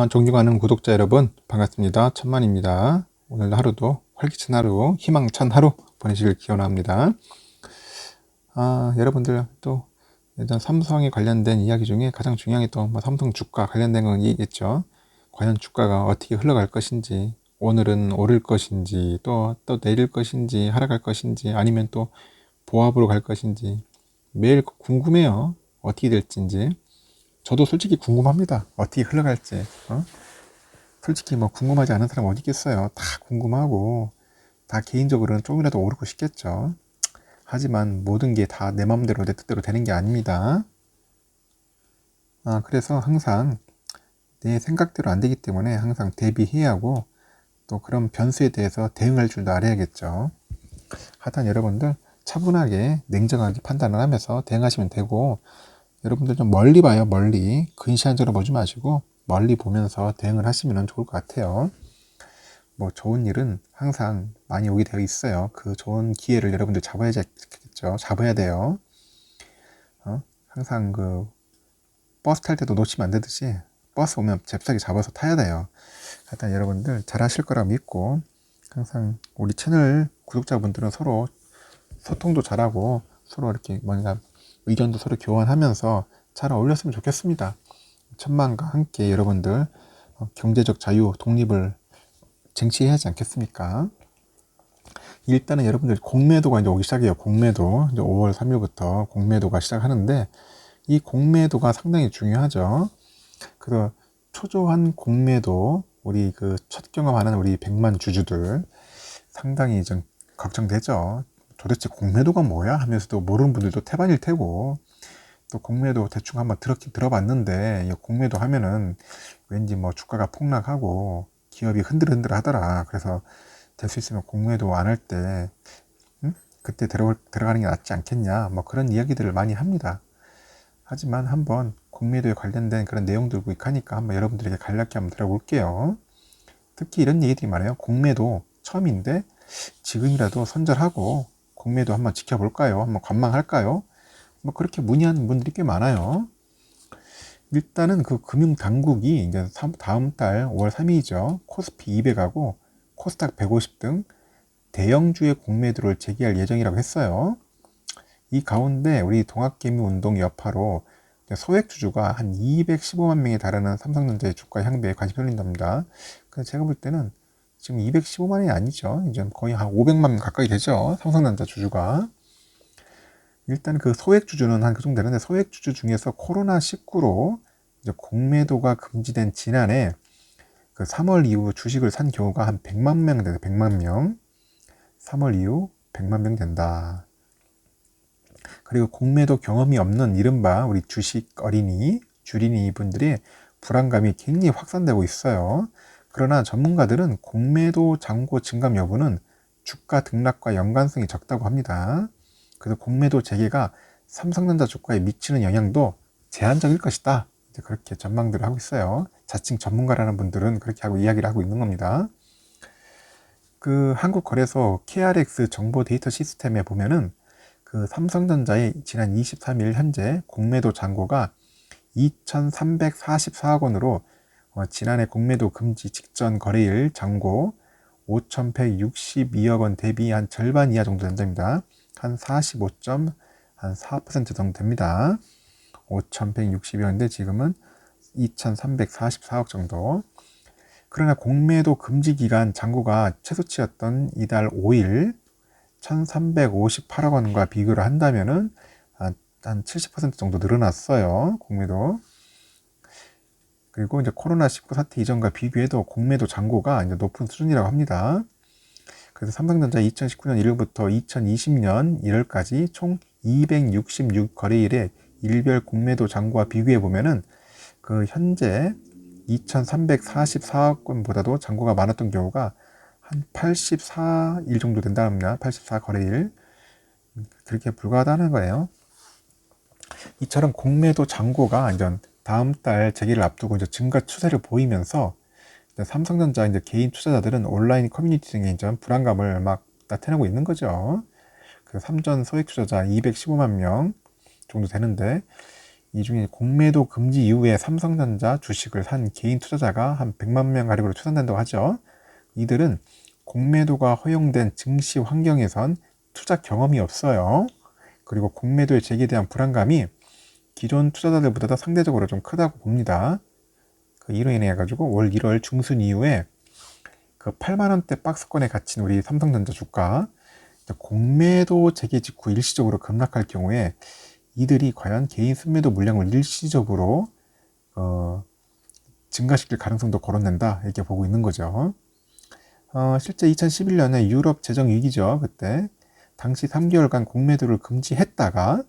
존경하는 구독자 여러분, 반갑습니다. 천만입니다. 오늘 하루도 활기찬 하루, 희망찬 하루 보내시길 기원합니다. 여러분들 또 일단 삼성에 관련된 이야기 중에 가장 중요한 게 또 삼성 주가 관련된 건 있겠죠. 과연 주가가 어떻게 흘러갈 것인지, 오늘은 오를 것인지, 또 내릴 것인지, 하락할 것인지, 아니면 또 보합으로 갈 것인지 매일 궁금해요. 어떻게 될지. 저도 솔직히 궁금합니다. 어떻게 흘러갈지. 솔직히 궁금하지 않은 사람 어디 있겠어요. 다 궁금하고 다 개인적으로는 조금이라도 오르고 싶겠죠. 하지만 모든 게 다 내 맘대로 내 뜻대로 되는 게 아닙니다. 그래서 항상 내 생각대로 안 되기 때문에 항상 대비해야 하고 또 그런 변수에 대해서 대응할 줄도 알아야겠죠. 하여튼 여러분들 차분하게 냉정하게 판단을 하면서 대응하시면 되고, 여러분들 좀 멀리 봐요. 멀리 근시안적으로 보지 마시고 멀리 보면서 대응을 하시면 좋을 것 같아요. 좋은 일은 항상 많이 오게 되어 있어요. 그 좋은 기회를 여러분들 잡아야겠죠. 잡아야 돼요. 항상 그 버스 탈 때도 놓치면 안 되듯이 버스 오면 잽싸게 잡아서 타야 돼요. 하여튼 여러분들 잘하실 거라 믿고, 항상 우리 채널 구독자분들은 서로 소통도 잘하고 서로 이렇게 뭔가 의견도 서로 교환하면서 잘 어울렸으면 좋겠습니다. 천만과 함께 여러분들 경제적 자유, 독립을 쟁취해야 하지 않겠습니까? 일단은 여러분들 공매도가 이제 오기 시작해요. 공매도 이제 5월 3일부터 공매도가 시작하는데, 이 공매도가 상당히 중요하죠. 그래서 초조한 공매도, 우리 그 첫 경험하는 우리 100만 주주들 상당히 좀 걱정되죠. 도대체 공매도가 뭐야 하면서도 모르는 분들도 태반일 테고, 또 공매도 대충 한번 들어봤는데 공매도 하면은 왠지 주가가 폭락하고 기업이 흔들흔들 하더라. 그래서 될 수 있으면 공매도 안 할 때 그때 들어가는 게 낫지 않겠냐, 그런 이야기들을 많이 합니다. 하지만 한번 공매도에 관련된 그런 내용들 구입하니까 한번 여러분들에게 간략히 한번 들어볼게요. 특히 이런 얘기들이 많아요. 공매도 처음인데 지금이라도 손절하고 공매도 한번 지켜볼까요? 한번 관망할까요? 그렇게 문의하는 분들이 꽤 많아요. 일단은 그 금융당국이 이제 다음 달 5월 3일이죠. 코스피 200하고 코스닥 150 등 대형주의 공매도를 제기할 예정이라고 했어요. 이 가운데 우리 동학개미운동 여파로 소액주주가 한 215만 명에 달하는 삼성전자의 주가 향배에 관심이 쏠린답니다. 그래서 제가 볼 때는 지금 215만이 아니죠. 이제 거의 한 500만 명 가까이 되죠. 삼성전자 주주가. 일단 그 소액주주는 한 그 정도 되는데, 소액주주 중에서 코로나19로 이제 공매도가 금지된 지난해 그 3월 이후 주식을 산 경우가 한 100만 명 된다. 100만 명. 3월 이후 100만 명 된다. 그리고 공매도 경험이 없는 이른바 우리 주식 어린이, 주린이 분들의 불안감이 굉장히 확산되고 있어요. 그러나 전문가들은 공매도 잔고 증감 여부는 주가 등락과 연관성이 적다고 합니다. 그래서 공매도 재개가 삼성전자 주가에 미치는 영향도 제한적일 것이다. 이제 그렇게 전망들을 하고 있어요. 자칭 전문가라는 분들은 그렇게 하고 이야기를 하고 있는 겁니다. 그 한국거래소 KRX 정보 데이터 시스템에 보면은 그 삼성전자의 지난 23일 현재 공매도 잔고가 2,344억 원으로 지난해 공매도 금지 직전 거래일 잔고 5,162억 원 대비 한 절반 이하 정도 된답니다. 한 45.4% 정도 됩니다. 5,162억 원인데 지금은 2,344억 정도. 그러나 공매도 금지 기간 잔고가 최소치였던 이달 5일 1,358억 원과 비교를 한다면은 한 70% 정도 늘어났어요. 공매도. 그리고 이제 코로나19 사태 이전과 비교해도 공매도 잔고가 이제 높은 수준이라고 합니다. 그래서 삼성전자 2019년 1월부터 2020년 1월까지 총 266거래일의 일별 공매도 잔고와 비교해 보면은 그 현재 2,344억 원보다도 잔고가 많았던 경우가 한 84일 정도 된다고 합니다. 84거래일. 그렇게 불과하다는 거예요. 이처럼 공매도 잔고가 이제 다음 달 재개를 앞두고 이제 증가 추세를 보이면서 삼성전자 이제 개인 투자자들은 온라인 커뮤니티 등에 이제 불안감을 막 나타내고 있는 거죠. 그 삼전 소액 투자자 215만 명 정도 되는데, 이 중에 공매도 금지 이후에 삼성전자 주식을 산 개인 투자자가 한 100만 명 가량으로 추산된다고 하죠. 이들은 공매도가 허용된 증시 환경에선 투자 경험이 없어요. 그리고 공매도의 제기에 대한 불안감이 기존 투자자들보다 상대적으로 좀 크다고 봅니다. 이로 인해 가지고 올 1월 중순 이후에 그 8만원대 박스권에 갇힌 우리 삼성전자 주가, 공매도 재개 직후 일시적으로 급락할 경우에 이들이 과연 개인 순매도 물량을 일시적으로 증가시킬 가능성도 거론된다, 이렇게 보고 있는 거죠. 실제 2011년에 유럽 재정 위기죠. 그때 당시 3개월간 공매도를 금지했다가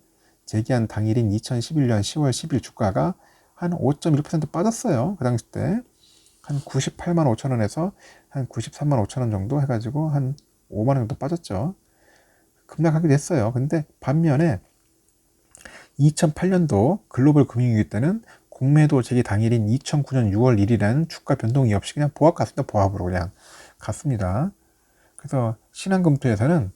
재개한 당일인 2011년 10월 10일 주가가 한 5.1% 빠졌어요. 그 당시 때 한 98만 5천 원에서 한 93만 5천 원 정도 해가지고 한 5만 원 정도 빠졌죠. 급락하게 됐어요. 근데 반면에 2008년도 글로벌 금융위기 때는 공매도 재개 당일인 2009년 6월 1일에는 주가 변동이 없이 그냥 보합 갔습니다. 보합으로 그냥 갔습니다. 그래서 신한금투에서는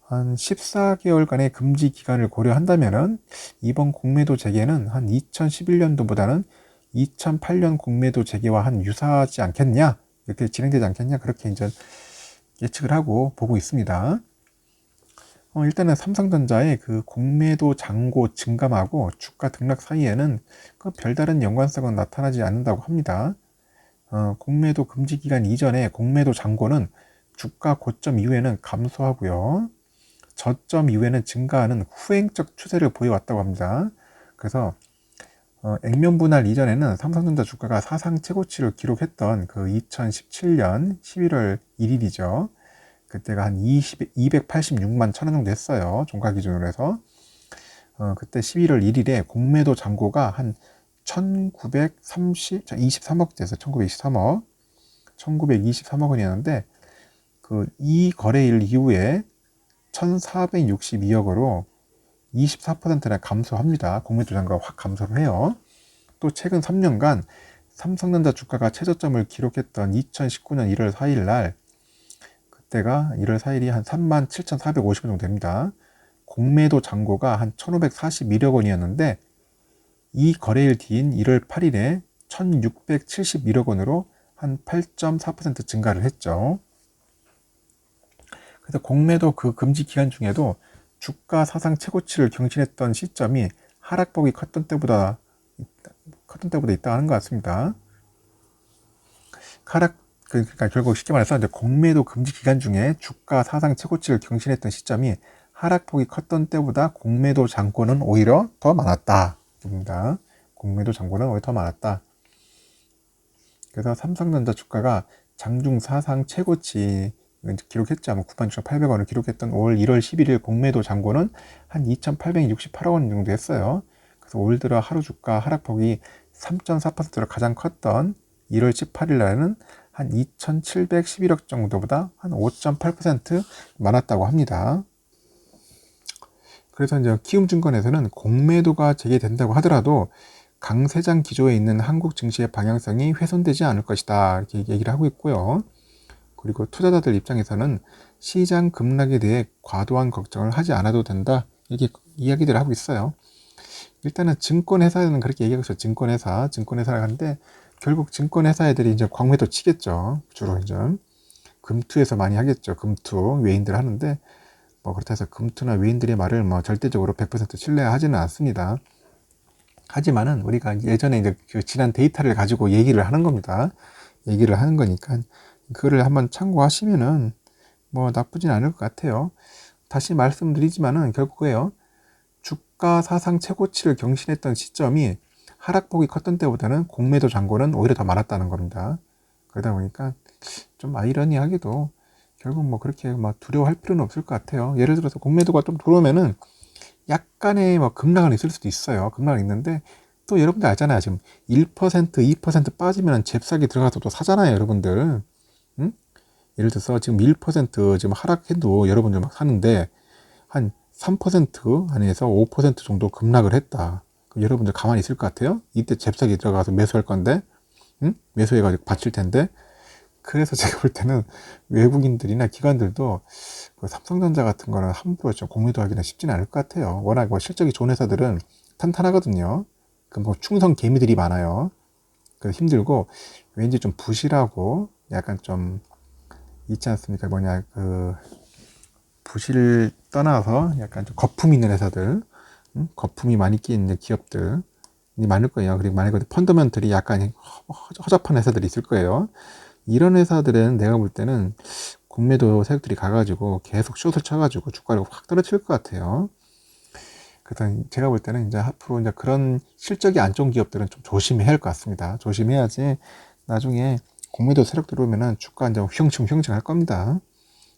한 14개월간의 금지 기간을 고려한다면은 이번 공매도 재개는 한 2011년도보다는 2008년 공매도 재개와 한 유사하지 않겠냐, 이렇게 진행되지 않겠냐, 그렇게 이제 예측을 하고 보고 있습니다. 일단은 삼성전자의 그 공매도 잔고 증감하고 주가 등락 사이에는 그 별다른 연관성은 나타나지 않는다고 합니다. 공매도 금지 기간 이전에 공매도 잔고는 주가 고점 이후에는 감소하고요, 저점 이후에는 증가하는 후행적 추세를 보여왔다고 합니다. 그래서 액면 분할 이전에는 삼성전자 주가가 사상 최고치를 기록했던 그 2017년 11월 1일이죠. 그때가 한 286만 천원 정도 했어요. 종가 기준으로 해서. 그때 11월 1일에 공매도 잔고가 한 1923억 돼서 1923억 1923억 원이었는데 이 거래일 이후에 1462억으로 24%나 감소합니다. 공매도 잔고가 확 감소를 해요. 또 최근 3년간 삼성전자 주가가 최저점을 기록했던 2019년 1월 4일 날, 그때가 1월 4일이 한 37,450원 정도 됩니다. 공매도 잔고가 한 1,541억 원이었는데 이 거래일 뒤인 1월 8일에 1,671억 원으로 한 8.4% 증가를 했죠. 그래서 공매도 그 금지 기간 중에도 주가 사상 최고치를 경신했던 시점이 하락폭이 컸던 때보다 있다 하는 것 같습니다. 그러니까 결국 쉽게 말해서 이제 공매도 금지 기간 중에 주가 사상 최고치를 경신했던 시점이 하락폭이 컸던 때보다 공매도 잔고는 오히려 더 많았다. 입니다. 공매도 잔고는 오히려 더 많았다. 그래서 삼성전자 주가가 장중 사상 최고치 기록했죠. 아마 96,800원을 기록했던 올 1월 11일 공매도 잔고는 한 2,868억 원 정도 했어요. 그래서 올 들어 하루 주가 하락폭이 3.4%로 가장 컸던 1월 18일 날에는 한 2,711억 정도보다 한 5.8% 많았다고 합니다. 그래서 이제 키움증권에서는 공매도가 재개된다고 하더라도 강세장 기조에 있는 한국 증시의 방향성이 훼손되지 않을 것이다, 이렇게 얘기를 하고 있고요. 그리고 투자자들 입장에서는 시장 급락에 대해 과도한 걱정을 하지 않아도 된다, 이렇게 이야기들을 하고 있어요. 일단은 증권회사는 그렇게 얘기하고 있어요. 증권회사를 하는데 결국 증권회사 애들이 이제 광매도 치겠죠. 주로 이제 금투에서 많이 하겠죠. 금투 외인들 하는데 뭐 그렇다 해서 금투나 외인들의 말을 뭐 절대적으로 100% 신뢰하지는 않습니다. 하지만은 우리가 예전에 이제 그 지난 데이터를 가지고 얘기를 하는 겁니다. 얘기를 하는 거니까 그거를 한번 참고하시면은 뭐 나쁘진 않을 것 같아요. 다시 말씀드리지만은 결국에요, 주가 사상 최고치를 경신했던 시점이 하락폭이 컸던 때보다는 공매도 잔고는 오히려 더 많았다는 겁니다. 그러다 보니까 좀 아이러니하게도 결국 뭐 그렇게 막 두려워할 필요는 없을 것 같아요. 예를 들어서 공매도가 좀 들어오면은 약간의 뭐 급락은 있을 수도 있어요. 급락은 있는데 또 여러분들 알잖아요. 지금 1%, 2% 빠지면 잽싸게 들어가서 또 사잖아요, 여러분들. 응? 예를 들어서 지금 1% 지금 하락해도 여러분들 막 사는데 한 3% 안에서 5% 정도 급락을 했다. 그럼 여러분들 가만히 있을 것 같아요? 이때 잽싸게 들어가서 매수할 건데, 응? 매수해가지고 받칠 텐데. 그래서 제가 볼 때는 외국인들이나 기관들도 그 삼성전자 같은 거는 함부로 좀 공매도 하기는 쉽지는 않을 것 같아요. 워낙 뭐 실적이 좋은 회사들은 탄탄하거든요. 그 뭐 충성 개미들이 많아요. 그 힘들고 왠지 좀 부실하고 약간 좀 있지 않습니까? 뭐냐 그 부실 떠나서 약간 좀 거품 있는 회사들, 거품이 많이 끼 있는 기업들 이 많을 거예요. 그리고 만약에 펀더멘털이 약간 허접한 회사들이 있을 거예요. 이런 회사들은 내가 볼 때는 공매도 세력들이 가가지고 계속 숏을 쳐가지고 주가를 확 떨어뜨릴 것 같아요. 그래서 제가 볼 때는 이제 앞으로 이제 그런 실적이 안 좋은 기업들은 좀 조심해야 할 것 같습니다. 조심해야지 나중에 공매도 세력 들어오면은 주가 이제 휘청휘청 할 겁니다.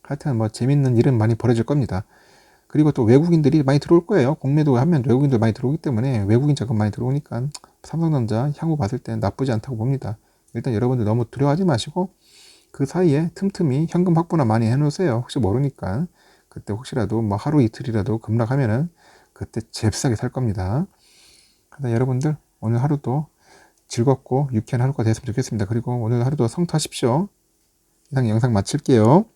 하여튼 뭐 재밌는 일은 많이 벌어질 겁니다. 그리고 또 외국인들이 많이 들어올 거예요. 공매도 하면 외국인들 많이 들어오기 때문에 외국인 자금 많이 들어오니까 삼성전자 향후 봤을 때는 나쁘지 않다고 봅니다. 일단 여러분들 너무 두려워하지 마시고 그 사이에 틈틈이 현금 확보나 많이 해놓으세요. 혹시 모르니까 그때 혹시라도 뭐 하루 이틀이라도 급락하면은 그때 잽싸게 살 겁니다. 그래서 여러분들 오늘 하루도 즐겁고 유쾌한 하루가 됐으면 좋겠습니다. 그리고 오늘 하루도 성투하십시오. 이상 영상 마칠게요.